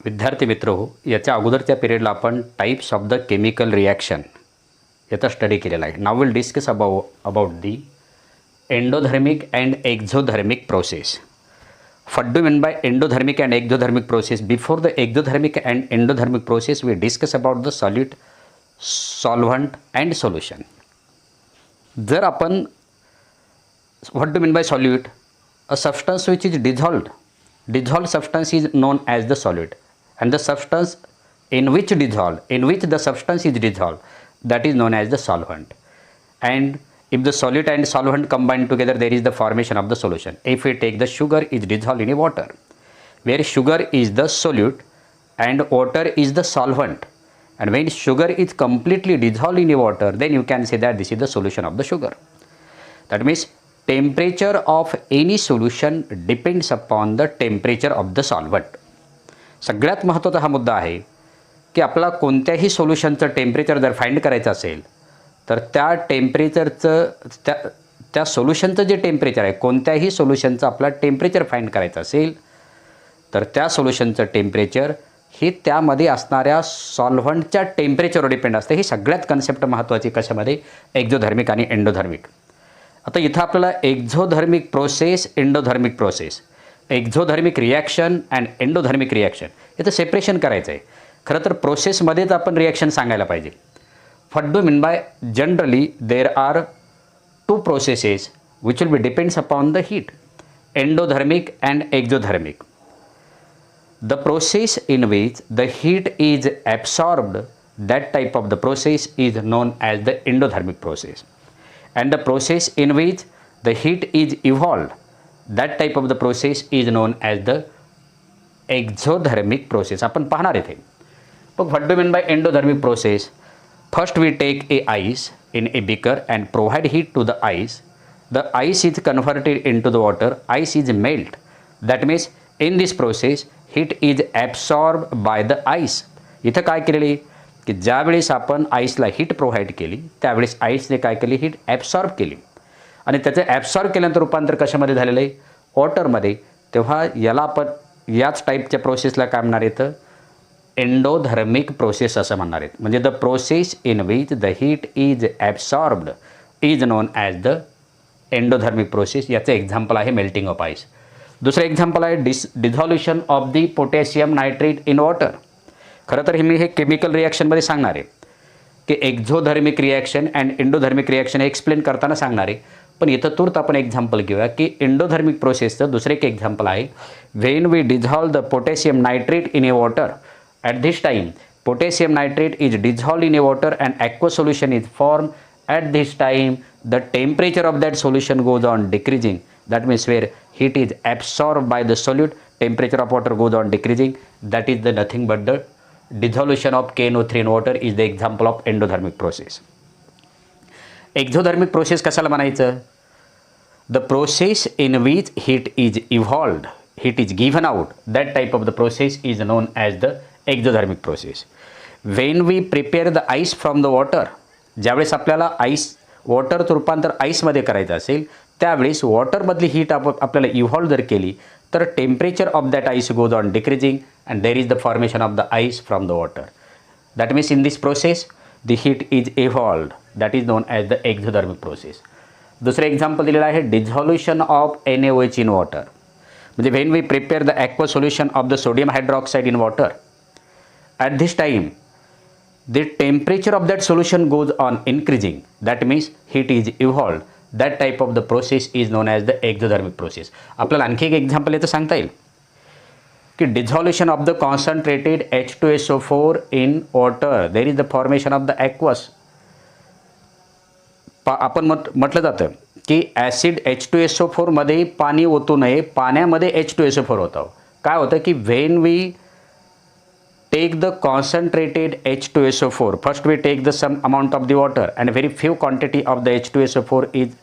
विद्यार्थी मित्र हो, याच्या अगोदरच्या पिरियडला आपण types of the chemical reaction याचा स्टडी केलेला आहे. Now will discuss about the endothermic and exothermic process. What do you mean by endothermic and exothermic process? Before the exothermic and endothermic process, we discuss about the solute, solvent and solution. जर आपण what do you mean by solute? A substance which is dissolved substance is known as the solute, and the substance in which the substance is dissolved, that is known as the solvent. And if the solute and solvent combine together, there is the formation of the solution. If we take the sugar is dissolved in a water, where sugar is the solute and water is the solvent, and when sugar is completely dissolved in a water, then you can say that this is the solution of the sugar. That means temperature of any solution depends upon the temperature of the solvent. सगळ्यात महत्त्वाचा हा मुद्दा आहे की आपला कोणत्याही सोल्युशनचं temperature जर find करायचं असेल तर त्या टेम्परेचरचं त्या सोल्युशनचं जे टेम्परेचर आहे, कोणत्याही सोल्युशनचं आपला टेम्परेचर फाइंड करायचं असेल तर त्या सोल्युशनचं टेम्परेचर हे त्यामध्ये असणाऱ्या सॉल्व्हंटच्या टेम्परेचरवर डिपेंड असते. ही सगळ्यात कन्सेप्ट महत्त्वाची कशामध्ये? एक्झोधर्मिक आणि एंडोधर्मिक. आता इथं आपल्याला exothermic process, endothermic process, exothermic reaction and endothermic reaction इथं सेपरेशन करायचं आहे. खरं तर प्रोसेसमध्येच आपण रिॲक्शन सांगायला पाहिजे. What do you mean by? Generally there are two processes which will be depends upon the heat, endothermic and exothermic. The process in which the heat is absorbed, that type of the process is known as the endothermic process, and the process in which the heat is evolved, that type of the process is known as the exothermic process. आपण पाहणार इथे. पण what do you mean by endothermic process? First we take a ice in a beaker and provide heat to the ice. The ice is converted into the water. Ice is melt. That means in this process heat is absorbed by the ice. इथं काय केलेली की ज्यावेळेस आपण आईसला heat provide केली त्यावेळेस आईसने काय केली? हीट ॲब्सॉर्ब केली आणि त्याचं ॲब्सॉर्ब केल्यानंतर रूपांतर कशामध्ये झालेलं आहे? वॉटरमध्ये. तेव्हा याला आपण याच टाईपच्या प्रोसेसला काय म्हणणार येतं? एंडोधर्मिक प्रोसेस असं म्हणणार आहेत. म्हणजे the process in which the heat is absorbed is known as the endothermic process. याचं एक्झाम्पल आहे मेल्टिंग ऑफ आईस. दुसरं एक्झाम्पल आहे dissolution of the potassium nitrate in water. खरं तर मी हे केमिकल रिॲक्शनमध्ये सांगणार आहे की exothermic reaction and endothermic reaction हे एक्सप्लेन करताना सांगणार आहे. पण इथं तूर्त आपण एक्झाम्पल घेऊया की एंडोधर्मिक प्रोसेसचं दुसरं एक एक्झाम्पल आहे. When we dissolve the potassium nitrate in a water, at this time potassium nitrate is dissolved in a water and aqueous solution is formed. At this time the temperature of that solution goes on decreasing. That means where heat is absorbed by the solute, temperature of water goes on decreasing. That is the nothing but the dissolution of KNO3 in water is the example of endothermic process. Exothermic process कशाला म्हणायचं? The process in which heat is evolved, heat is given out, that type of the process is known as the exothermic process. When we prepare the ice from the water, ज्यावेळेस आपल्याला ice वॉटरचं रूपांतर आईसमध्ये करायचं असेल त्यावेळेस वॉटरमधली heat आपल्याला evolve जर केली तर temperature of that ice goes on decreasing and there is the formation of the ice from the water. That means in this process the heat is evolved, that is known as the exothermic process. दुसरं example दिलेलं आहे dissolution of NaOH in water. म्हणजे when we prepare the aqua solution of the sodium hydroxide in water, at this time the temperature of that solution goes on increasing. That means heat is evolved. That type of the process is known as the exothermic process. आपल्याला आणखी एक example याचं सांगता येईल की dissolution of the concentrated H2SO4 in water, there is the formation of the aqueous. आपण म्हटलं जातं की ॲसिड H2SO4 मध्ये पाणी ओतू नये, पाण्यामध्ये H2SO4 होतं. काय होतं की when we take the concentrated H2SO4, first we take the some amount of the water and very few quantity of the H2SO4 is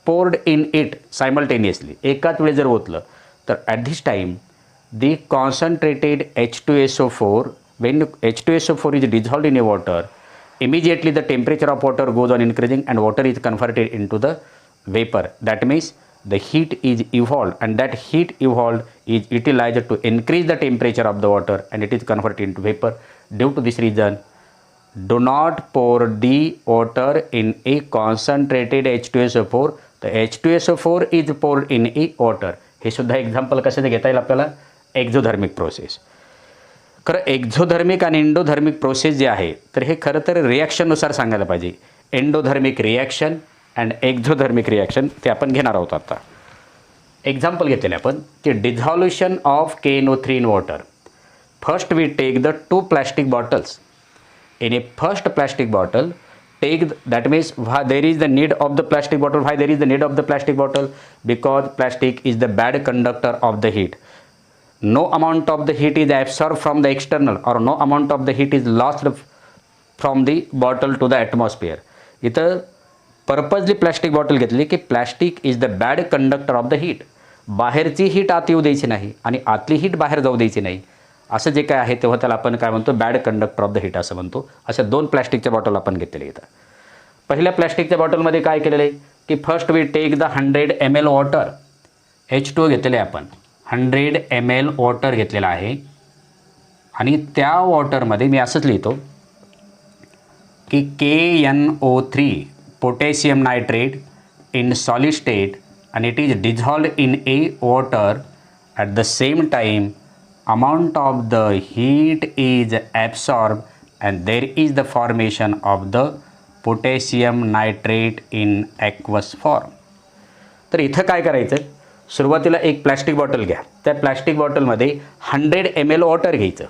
poured in it simultaneously. एकाच वेळी जर ओतलं तर at this time the concentrated H2SO4, when H2SO4 is dissolved in a water, immediately the temperature of water goes on increasing and water is converted into the vapor. That means the heat is evolved, and that heat evolved is utilized to increase the temperature of the water, and it is converted into vapor. Due to this reason, do not pour the water in a concentrated H2SO4. The H2SO4 is poured in a water. हे सुद्धा example कशाचं घेता येईल आपल्याला? Exothermic process. खरं एक्झोधर्मिक आणि एंडोधर्मिक process जे आहे तर हे खरं तर रिॲक्शननुसार सांगायला पाहिजे. Endothermic reaction and exothermic reaction ते आपण घेणार आहोत आता. एक्झाम्पल घेतलेले आपण की dissolution of KNO3 in water. First we take the 2 plastic bottles. In a first plastic bottle, that means why there is the need of the plastic bottle. Why there is the need of the plastic bottle? Because plastic is the bad conductor of the heat. No amount of the heat is absorbed from the external, or no amount of the heat is lost from the bottle to the atmosphere. इथं purposely plastic bottle घेतली की plastic is the bad conductor of the heat. बाहेरची heat आत येऊ द्यायची नाही आणि आतली हीट बाहेर जाऊ द्यायची नाही. असं जे काय आहे तेव्हा त्याला आपण काय म्हणतो? Bad conductor of the heat असं म्हणतो. अशा 2 प्लॅस्टिकच्या बॉटल आपण घेतलेले इथं. पहिल्या प्लॅस्टिकच्या बॉटलमध्ये काय केलेलं आहे की first we take the 100 ml water. H2O घेतलेले आपण 100 ml वॉटर घेतलेलं आहे आणि त्या वॉटरमध्ये मी असंच लिहितो की KNO3 potassium nitrate in solid state and it is dissolved in a water. At the same time, amount of the heat is absorbed and there is the formation of the potassium nitrate in aqueous form. तर इथं काय करायचं? सुरुवातीला एक plastic bottle घ्या. त्या plastic बॉटलमध्ये 100 ml water घ्यायचं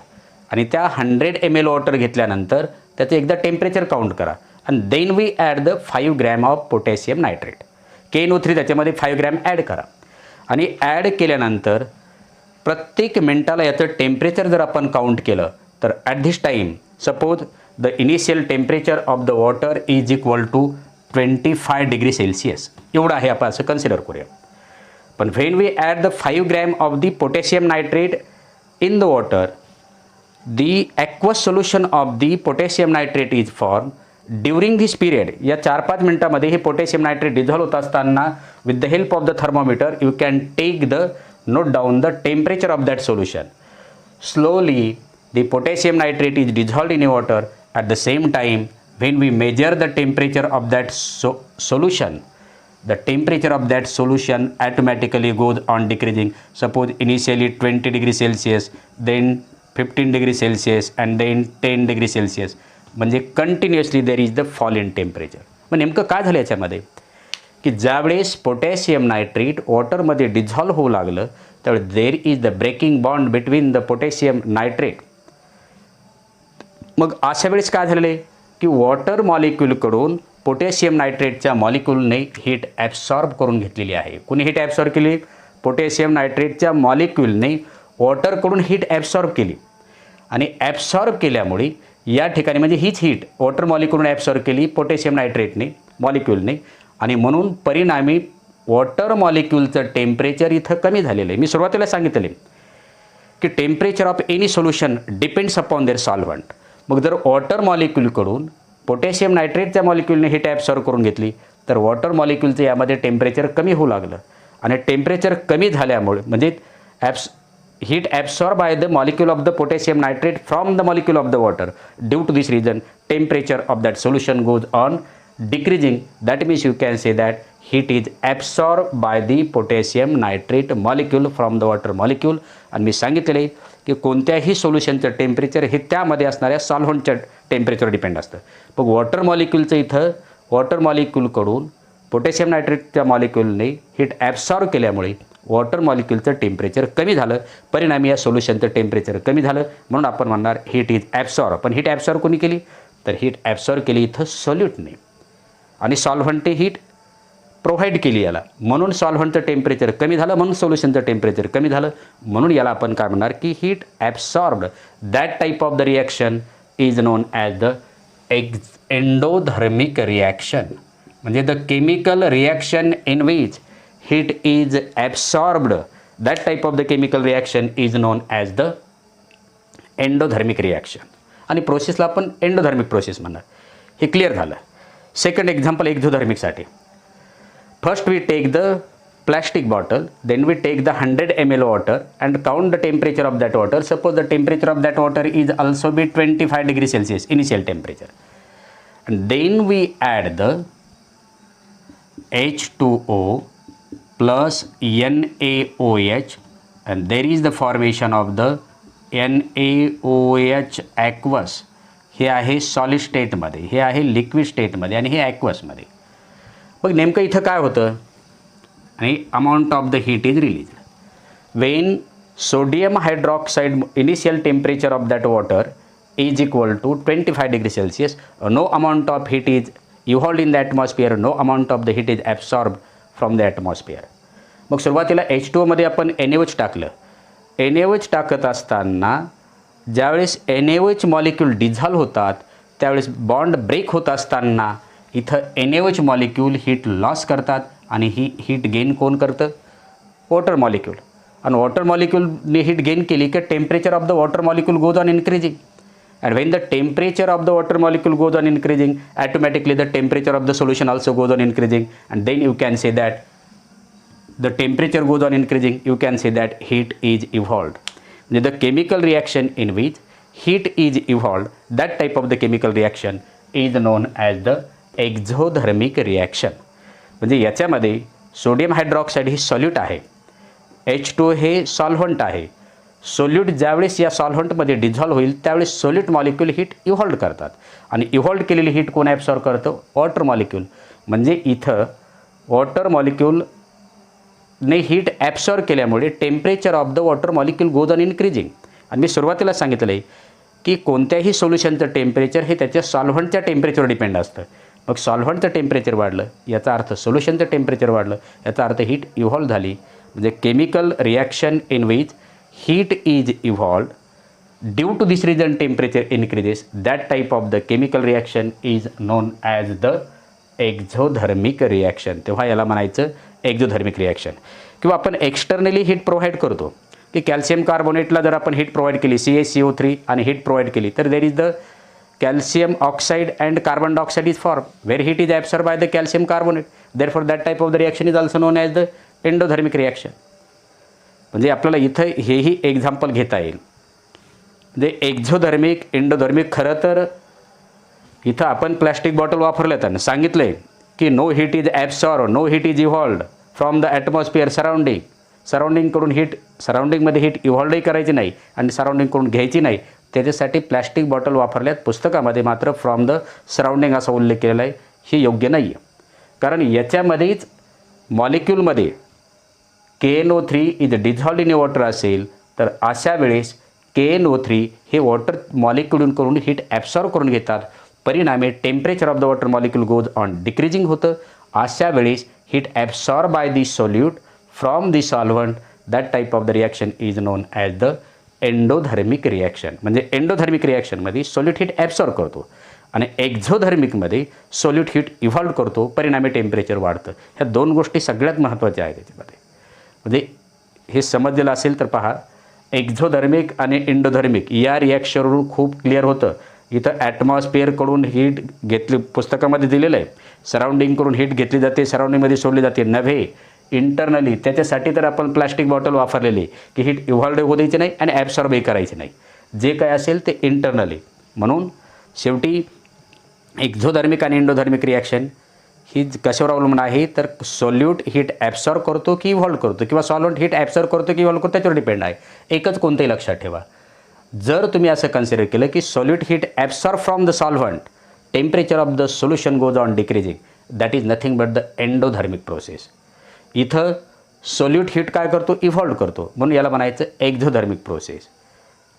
आणि त्या 100 ml वॉटर घेतल्यानंतर त्याचं एकदा टेम्परेचर काउंट करा आणि then we add the 5 gram of potassium nitrate. KNO3 त्याच्यामध्ये 5 ग्रॅम ॲड करा आणि ॲड केल्यानंतर प्रत्येक मिनटाला याचं टेम्परेचर जर आपण काउंट केलं तर at this time suppose the initial temperature of the water is equal to 25 degree Celsius एवढं आहे. आपण असं कन्सिडर करूया. पण when we add the 5 gram of the potassium nitrate in the water, the aqueous solution of the potassium nitrate is form. During this period, या 4-5 मिनटामध्ये हे potassium nitrate dissolve होत असताना with the help of the thermometer you can take the note down the temperature of that solution. Slowly the potassium nitrate is dissolved in water. At the same time, when we measure the temperature of that solution, the temperature of that solution automatically goes on decreasing. Suppose initially 20 degrees Celsius, then 15 degrees Celsius and then 10 degrees Celsius. म्हणजे continuously there is the fall in temperature. मग नेमकं काय झालं याच्यामध्ये की ज्यावेळेस potassium nitrate वॉटरमध्ये dissolve होऊ लागलं त्यावेळेस there is the breaking bond between the potassium nitrate. मग अशा वेळेस काय झालेलं आहे की वॉटर मॉलिक्यूलकडून पोटॅशियम नायट्रेटच्या मॉलिक्यूलने हीट ॲब्सॉर्ब करून घेतलेली आहे. कोणी हीट ॲब्सॉर्ब केली? पोटॅशियम नायट्रेटच्या मॉलिक्यूलने वॉटरकडून हीट ॲब्सॉर्ब केली आणि ॲब्सॉर्ब केल्यामुळे या ठिकाणी म्हणजे हीच हीट वॉटर मॉलिक्यूलने ॲब्सॉर्ब केली पोटॅशियम नायट्रेटने मॉलिक्यूलने आणि म्हणून परिणामी वॉटर मॉलिक्यूलचं टेम्परेचर इथं कमी झालेलं आहे. मी सुरुवातीला सांगितले की temperature of any solution depends upon their solvent. मग जर वॉटर मॉलिक्यूलकडून पोटॅशियम नायट्रेटच्या मॉलिक्यूलने हीट ॲब्सॉर्ब करून घेतली तर वॉटर मॉलिक्यूलचं यामध्ये टेम्परेचर कमी होऊ लागलं आणि टेम्परेचर कमी झाल्यामुळे म्हणजे heat absorbed by the molecule of the potassium nitrate from the molecule of the water. Due to this reason, temperature of that solution goes on decreasing. That means you can say that heat is absorbed by the potassium nitrate molecule from the water molecule. आणि मी सांगितले की कोणत्याही सोल्युशनचं temperature हे त्यामध्ये असणाऱ्या सॉल्व्हंटच्या temperature depend असतं. मग water मॉलिक्यूलचं इथं वॉटर मॉलिक्यूलकडून पोटॅशियम नायट्रेटच्या मॉलिक्यूलने हीट ॲब्सॉर्ब केल्यामुळे वॉटर मॉलिक्यूलचं टेम्परेचर कमी झालं. परिणामी या सोल्युशनचं टेम्परेचर कमी झालं म्हणून आपण म्हणणार हीट इज ॲब्सॉर्ब. पण हीट ॲब्सॉर्ब कोणी केली? तर हीट ॲब्सॉर्ब केली इथं सॉल्यूटने आणि सॉल्व्हंटने हीट प्रोव्हाइड केली याला म्हणून सॉल्व्हंटचं टेम्परेचर कमी झालं म्हणून सोल्युशनचं टेम्परेचर कमी झालं म्हणून याला आपण काय म्हणणार की heat absorbed. That type of the reaction is known as the endothermic reaction. म्हणजे the chemical reaction in which heat is absorbed. That type of the chemical reaction is known as the endothermic reaction. आणि प्रोसेसला आपण एंडोधर्मिक process म्हणणार. हे clear झालं. Second example एक्झोधर्मिकसाठी. First we take the plastic bottle, then we take the 100 ml water and count the temperature of that water. Suppose the temperature of that water is also be 25 degrees Celsius initial temperature, and then we add the H2O plus NaOH, and there is the formation of the NaOH aqueous. हे आहे solid स्टेटमध्ये, हे आहे liquid स्टेटमध्ये आणि हे ॲक्वसमध्ये. मग नेमकं इथं काय होतं आणि amount of the heat is release. When sodium hydroxide initial temperature of that water is equal to 25 degree Celsius, no amount of heat is evolved in the atmosphere, no amount of the heat is absorb from the atmosphere. मग सुरुवातीला H2O आपण NaOH टाकलं. NaOH टाकत असताना ज्यावेळेस NaOH molecule dissolve होतात त्यावेळेस bond break होत असताना इथं NaOH मॉलिक्यूल हीट लॉस करतात आणि ही हीट गेन कोण करतं? Water molecule. आणि वॉटर मॉलिक्यूलने हीट गेन केली की temperature of the water molecule goes on increasing, and when the temperature of the water molecule goes on increasing, automatically the temperature of the solution also goes on increasing, and then you can say that the temperature goes on increasing, you can say that heat is evolved. The chemical reaction in which heat is evolved, that type of the chemical reaction is known as the exothermic reaction. म्हणजे याच्यामध्ये sodium hydroxide ही solute आहे, H2O हे solvent आहे. Solute ज्यावेळेस या सॉल्व्हंटमध्ये dissolve होईल त्यावेळेस solute molecule heat evolved करतात आणि इव्हॉल्ड केलेली हीट कोण ॲब्सॉर्ब करतं? Water molecule. म्हणजे इथं वॉटर मॉलिक्यूलने हीट ॲब्सॉर्ब केल्यामुळे temperature of the water molecule goes on increasing. आणि मी सुरुवातीला सांगितलं आहे की कोणत्याही सोल्युशनचं टेम्परेचर हे त्याच्या सॉल्व्हंटच्या टेम्परेचरवर डिपेंड असतं. मग सॉल्व्हंटचं टेम्परेचर वाढलं याचा अर्थ सोल्युशनचं टेम्परेचर वाढलं याचा अर्थ हीट इव्हॉल्व झाली. म्हणजे chemical reaction in which heat is evolved due to this reason temperature increases, that type of the chemical reaction is known as the exothermic reaction. तेव्हा याला म्हणायचं एक्झोधर्मिक रिॲक्शन. किंवा आपण एक्सटर्नली हीट प्रोव्हाइड करतो की calcium कार्बोनेटला जर आपण हीट प्रोव्हाइड केली CaCO3 आणि हीट प्रोव्हाइड केली तर देर is the calcium oxide and carbon dioxide is formed where heat is absorbed by the calcium carbonate. Therefore that type of the reaction is also known as the endothermic reaction. म्हणजे आपल्याला इथं हेही example घेता येईल. म्हणजे एक्झोधर्मिक एंडोधर्मिक खरं तर इथं आपण प्लॅस्टिक बॉटल वापरलं तर सांगितलं आहे की no heat is absorb, no heat is evolved from the atmosphere सराउंडिंगकडून हीट, सराउंडिंगमध्ये हीट इव्हॉल्वही करायची नाही आणि सराउंडिंगकडून घ्यायची नाही. त्याच्यासाठी प्लॅस्टिक बॉटल वापरल्यात. पुस्तकामध्ये मात्र फ्रॉम द सराउंडिंग असा उल्लेख केलेला आहे. हे योग्य नाही आहे कारण याच्यामध्येच मॉलिक्यूलमध्ये KNO3 इज डिझॉल्व्ड इन वॉटर असेल तर अशा वेळेस KNO3 हे वॉटर मॉलिक्यूलकडून हीट ॲब्सॉर्ब करून घेतात. परिणामी temperature of the water molecule goes on decreasing होतं. अशा वेळेस heat absorb by the solute from the solvent, that type of the reaction is known as the endothermic reaction. म्हणजे endothermic रिॲक्शनमध्ये solute heat absorb करतो आणि एक्झोधर्मिकमध्ये solute heat evolve करतो. परिणामी temperature वाढतं. ह्या दोन गोष्टी सगळ्यात महत्त्वाच्या आहेत त्याच्यामध्ये. म्हणजे हे समजलेलं असेल तर पहा, एक्झोधर्मिक आणि एंडोधर्मिक या रिॲक्शनवरून खूप क्लिअर होतं. इथं ॲटमॉस्फिअरकडून हीट घेतली, पुस्तकामध्ये दिलेलं आहे. सराउंडिंगकडून हीट घेतली जाते, सराउंडिंगमध्ये सोडली जाते, नव्हे इंटरनली. त्याच्यासाठी तर आपण प्लॅस्टिक बॉटल वापरलेली की हीट इव्हॉल्व होऊ द्यायची नाही आणि ॲब्सॉर्बही करायची नाही. जे काय असेल ते इंटरनली. म्हणून शेवटी एक्झोधर्मिक आणि एंडोधर्मिक रिॲक्शन ही कशावर अवलंबून आहे तर सोल्यूट हीट ॲब्सॉर्ब करतो की इव्हॉल्व करतो किंवा सॉल्व्हंट हीट ॲब्सॉर्ब करतो की इव्हॉल्व करतो त्याच्यावर डिपेंड आहे. एकच कोणतंही लक्षात ठेवा, जर तुम्ही असं कन्सिडर केलं की solute heat absorb from the solvent, temperature of the solution goes on decreasing, that is nothing but the endothermic process. इथं सोल्यूट हीट काय करतो? इव्हॉल्व करतो. म्हणून याला म्हणायचं एक्झोधर्मिक प्रोसेस.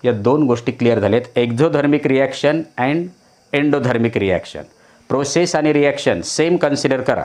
या दोन गोष्टी क्लिअर झाल्यात, एक्झोधर्मिक reaction and endothermic reaction. Process आणि रिॲक्शन सेम कन्सिडर करा.